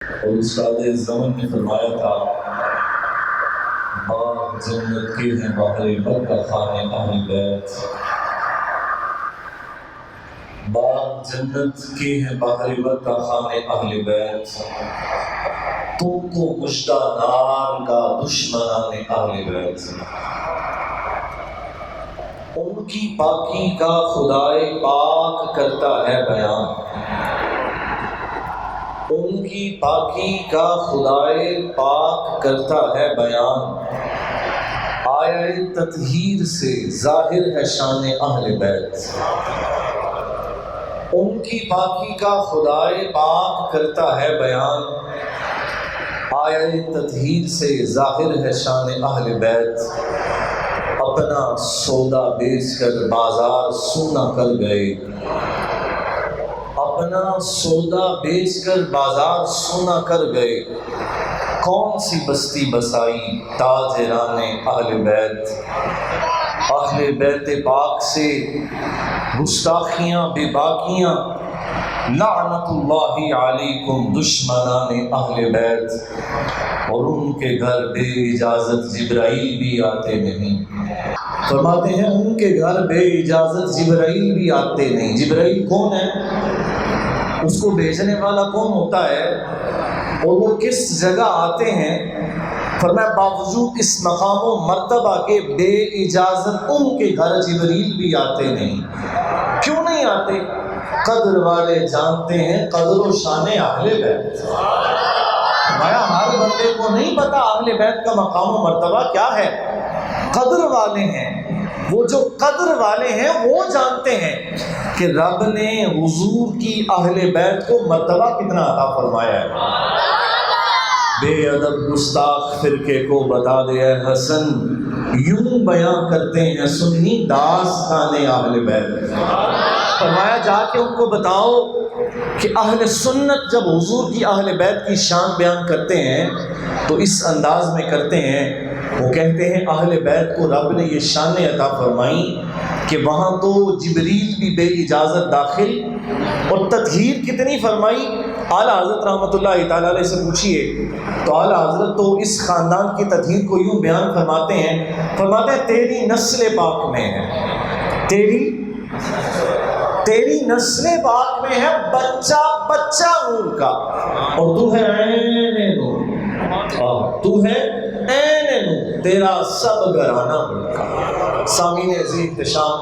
اور استاد زمن نے فرمایا تھا باغ جنت کے ہیں باہر برکہ خانے اہل بیت، باغ جنت کے ہیں باہر برکہ خانے اہل بیت، تم کو مژدہ نار کا دشمنان اہل بیت۔ ان کی پاکی کا خدائے پاک کرتا ہے بیان، ان کی پاکی کا خدائے پاک کرتا ہے بیان، آیہ تطہیر سے ظاہر ہے شان اہل بیت۔ ان کی پاکی کا خدائے پاک کرتا ہے بیان، آیہ تطہیر سے ظاہر ہے شان اہل بیت۔ اپنا سودا بیچ کر بازار سونا کر گئے، اپنا سودا بیچ کر بازار سونا کر گئے، کون سی بستی بسائی تاجران اہل بیت۔ اہل بیت پاک سے گستاخیاں بے باکیاں، لعنت اللہ علیکم دشمنان اہل بیت۔ اور ان کے گھر بے اجازت جبرائیل بھی آتے نہیں، فرماتے ہیں ان کے گھر بے اجازت جبرائیل بھی آتے نہیں۔ جبرائیل کون ہے؟ اس کو بھیجنے والا کون ہوتا ہے اور وہ کس جگہ آتے ہیں؟ فرمایا باوجود اس مقام و مرتبہ کے بے اجازت ان کے گھر جبرائیل بھی آتے نہیں۔ کیوں نہیں آتے؟ قدر والے جانتے ہیں قدر و شان اہل بیت۔ فرمایا ہر بندے کو نہیں پتا اہل بیت کا مقام و مرتبہ کیا ہے، قدر والے ہیں وہ، جو قدر والے ہیں وہ جانتے ہیں کہ رب نے حضور کی اہل بیت کو مرتبہ کتنا عطا فرمایا ہے۔ بے ادب گستاخ فرقے کو بتا دے اے حسن، یوں بیان کرتے ہیں سنی داستان اہل بیت۔ فرمایا جا کے ان کو بتاؤ کہ اہل سنت جب حضور کی اہل بیت کی شان بیان کرتے ہیں تو اس انداز میں کرتے ہیں، وہ کہتے ہیں اہل بیت کو رب نے یہ شان عطا فرمائی کہ وہاں تو جبریل بھی بے اجازت داخل، اور تطہیر کتنی فرمائی۔ اعلیٰ حضرت رحمۃ اللہ تعالیٰ علیہ سے پوچھئے تو اعلیٰ حضرت تو اس خاندان کی تطہیر کو یوں بیان فرماتے ہیں، فرماتے ہیں تیری نسل پاک میں ہے، تیری نسل پاک میں ہے بچہ بچہ نور کا، اور تو ہے عین نور، تو ہے عین نور، تیرا سب گھرانہ نور کا۔ سامعین عزیز احتشام،